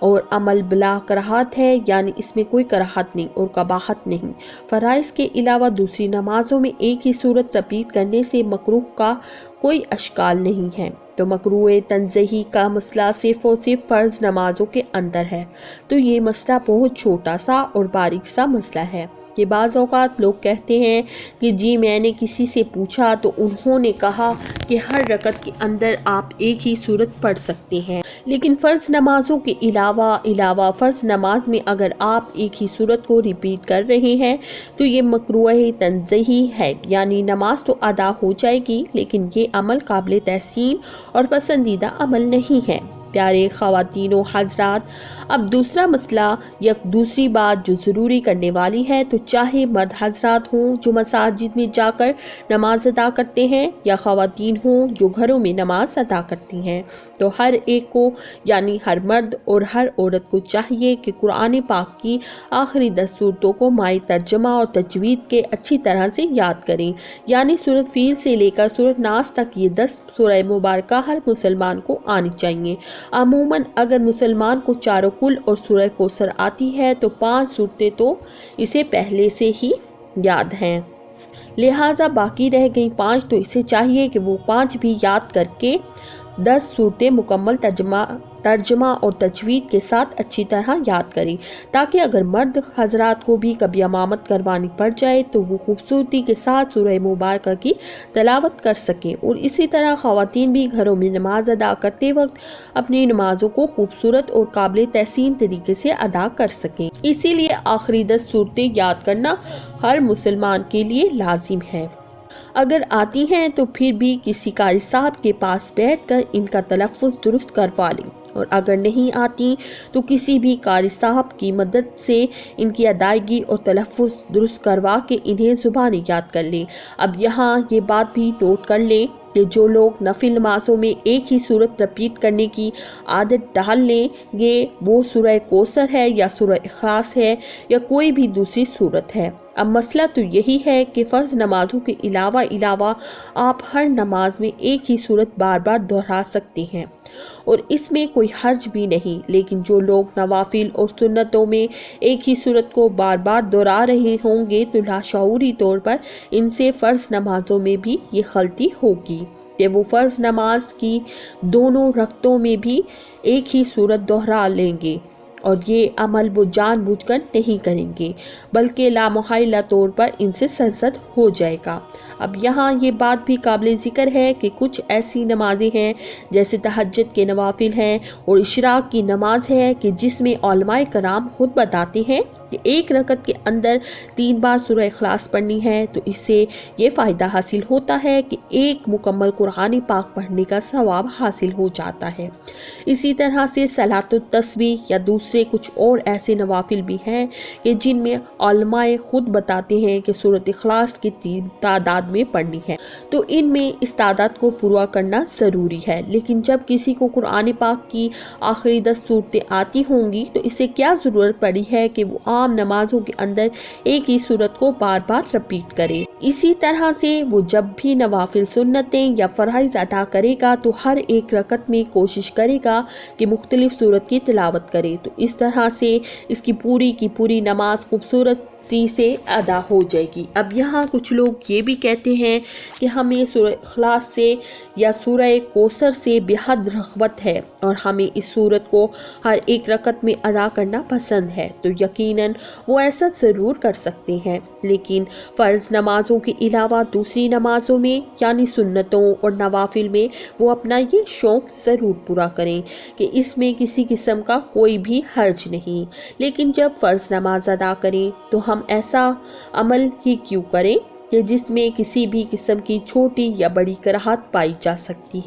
اور عمل بلا کراہت ہے، یعنی اس میں کوئی کراہت نہیں اور قباحت نہیں۔ فرائض کے علاوہ دوسری نمازوں میں ایک ہی صورت رپیٹ کرنے سے مکروہ کا کوئی اشکال نہیں ہے۔ تو مکروہ تنزیہی کا مسئلہ صرف اور صرف فرض نمازوں کے اندر ہے، تو یہ مسئلہ بہت چھوٹا سا اور باریک سا مسئلہ ہے کہ بعض اوقات لوگ کہتے ہیں کہ جی میں نے کسی سے پوچھا تو انہوں نے کہا کہ ہر رکعت کے اندر آپ ایک ہی صورت پڑھ سکتے ہیں، لیکن فرض نمازوں کے علاوہ فرض نماز میں اگر آپ ایک ہی صورت کو ریپیٹ کر رہے ہیں تو یہ مکروہ تنزیہی ہے، یعنی نماز تو ادا ہو جائے گی لیکن یہ عمل قابل تحسین اور پسندیدہ عمل نہیں ہے۔ پیارے خواتین و حضرات، اب دوسرا مسئلہ یا دوسری بات جو ضروری کرنے والی ہے، تو چاہے مرد حضرات ہوں جو مساجد میں جا کر نماز ادا کرتے ہیں یا خواتین ہوں جو گھروں میں نماز ادا کرتی ہیں، تو ہر ایک کو یعنی ہر مرد اور ہر عورت کو چاہیے کہ قرآن پاک کی آخری 10 صورتوں کو مائع ترجمہ اور تجوید کے اچھی طرح سے یاد کریں، یعنی سورۃ فیل سے لے کر سورۃ ناس تک یہ 10 سورہ مبارکہ ہر مسلمان کو آنی چاہیے۔ عموماً اگر مسلمان کو چاروں کل اور سورہ کوثر آتی ہے تو 5 صورتیں تو اسے پہلے سے ہی یاد ہیں، لہٰذا باقی رہ گئی 5 تو اسے چاہیے کہ وہ 5 بھی یاد کر کے 10 صورتیں مکمل ترجمہ اور تجوید کے ساتھ اچھی طرح یاد کریں، تاکہ اگر مرد حضرات کو بھی کبھی امامت کروانی پڑ جائے تو وہ خوبصورتی کے ساتھ سورہ مبارکہ کی تلاوت کر سکیں، اور اسی طرح خواتین بھی گھروں میں نماز ادا کرتے وقت اپنی نمازوں کو خوبصورت اور قابل تحسین طریقے سے ادا کر سکیں۔ اسی لیے آخری 10 صورتیں یاد کرنا ہر مسلمان کے لیے لازم ہے۔ اگر آتی ہیں تو پھر بھی کسی قاری صاحب کے پاس بیٹھ کر ان کا تلفظ درست کروا لیں، اور اگر نہیں آتی تو کسی بھی قاری صاحب کی مدد سے ان کی ادائیگی اور تلفظ درست کروا کے انہیں زبانی یاد کر لیں۔ اب یہاں یہ بات بھی نوٹ کر لیں کہ جو لوگ نفل نمازوں میں ایک ہی صورت رپیٹ کرنے کی عادت ڈال لیں گے، وہ سورہ کوثر ہے یا سورہ اخلاص ہے یا کوئی بھی دوسری صورت ہے۔ اب مسئلہ تو یہی ہے کہ فرض نمازوں کے علاوہ آپ ہر نماز میں ایک ہی صورت بار بار دہرا سکتے ہیں اور اس میں کوئی حرج بھی نہیں، لیکن جو لوگ نوافل اور سنتوں میں ایک ہی صورت کو بار بار دہرا رہے ہوں گے تو لاشعوری طور پر ان سے فرض نمازوں میں بھی یہ غلطی ہوگی کہ وہ فرض نماز کی دونوں رکعتوں میں بھی ایک ہی صورت دہرا لیں گے، اور یہ عمل وہ جان بوجھ کر نہیں کریں گے بلکہ لامحالہ طور پر ان سے سرزد ہو جائے گا۔ اب یہاں یہ بات بھی قابل ذکر ہے کہ کچھ ایسی نمازیں ہیں جیسے تہجد کے نوافل ہیں اور اشراق کی نماز ہے کہ جس میں علماء کرام خود بتاتے ہیں کہ ایک رکعت کے اندر 3 بار سورہ اخلاص پڑھنی ہے، تو اس سے یہ فائدہ حاصل ہوتا ہے کہ ایک مکمل قرآن پاک پڑھنے کا ثواب حاصل ہو جاتا ہے۔ اسی طرح سے صلاۃ التسبیح یا دوسرے کچھ اور ایسے نوافل بھی ہیں کہ جن میں علماء خود بتاتے ہیں کہ سورۃ اخلاص کی 3 تعداد میں پڑھنی ہے، تو ان میں اس تعداد کو پورا کرنا ضروری ہے۔ لیکن جب کسی کو قرآن پاک کی آخری 10 صورتیں آتی ہوں گی تو اسے کیا ضرورت پڑی ہے کہ وہ عام نمازوں کے اندر ایک ہی صورت کو بار بار رپیٹ کرے۔ اسی طرح سے وہ جب بھی نوافل سنتیں یا فرائض ادا کرے گا تو ہر ایک رکعت میں کوشش کرے گا کہ مختلف صورت کی تلاوت کرے، تو اس طرح سے اس کی پوری نماز خوبصورتی سے ادا ہو جائے گی۔ اب یہاں کچھ لوگ یہ بھی کہتے ہیں کہ ہمیں سورہ اخلاص سے یا سورہ کوثر سے بے حد رغبت ہے اور ہمیں اس صورت کو ہر ایک رکعت میں ادا کرنا پسند ہے، تو یقیناً وہ ایسا ضرور کر سکتے ہیں، لیکن فرض نمازوں کے علاوہ دوسری نمازوں میں یعنی سنتوں اور نوافل میں وہ اپنا یہ شوق ضرور پورا کریں کہ اس میں کسی قسم کا کوئی بھی حرج نہیں۔ لیکن جب فرض نماز ادا کریں تو ہم ایسا عمل ہی کیوں کریں کہ جس میں کسی بھی قسم کی چھوٹی یا بڑی کراہت پائی جا سکتی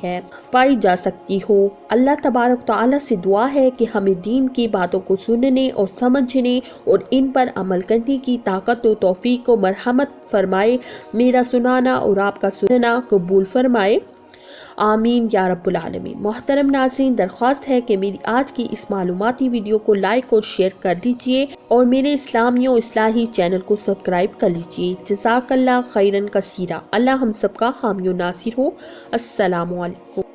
ہو۔ اللہ تبارک تعالیٰ سے دعا ہے کہ ہمیں دین کی باتوں کو سننے اور سمجھنے اور ان پر عمل کرنے کی طاقت و توفیق و مرحمت فرمائے، میرا سنانا اور آپ کا سننا قبول فرمائے، آمین یا رب العالمین۔ محترم ناظرین، درخواست ہے کہ میری آج کی اس معلوماتی ویڈیو کو لائک اور شیئر کر دیجئے اور میرے اسلامی و اصلاحی چینل کو سبسکرائب کر لیجئے۔ جزاک اللہ خیرن کثیرا۔ اللہ ہم سب کا حامی و ناصر ہو۔ السلام علیکم۔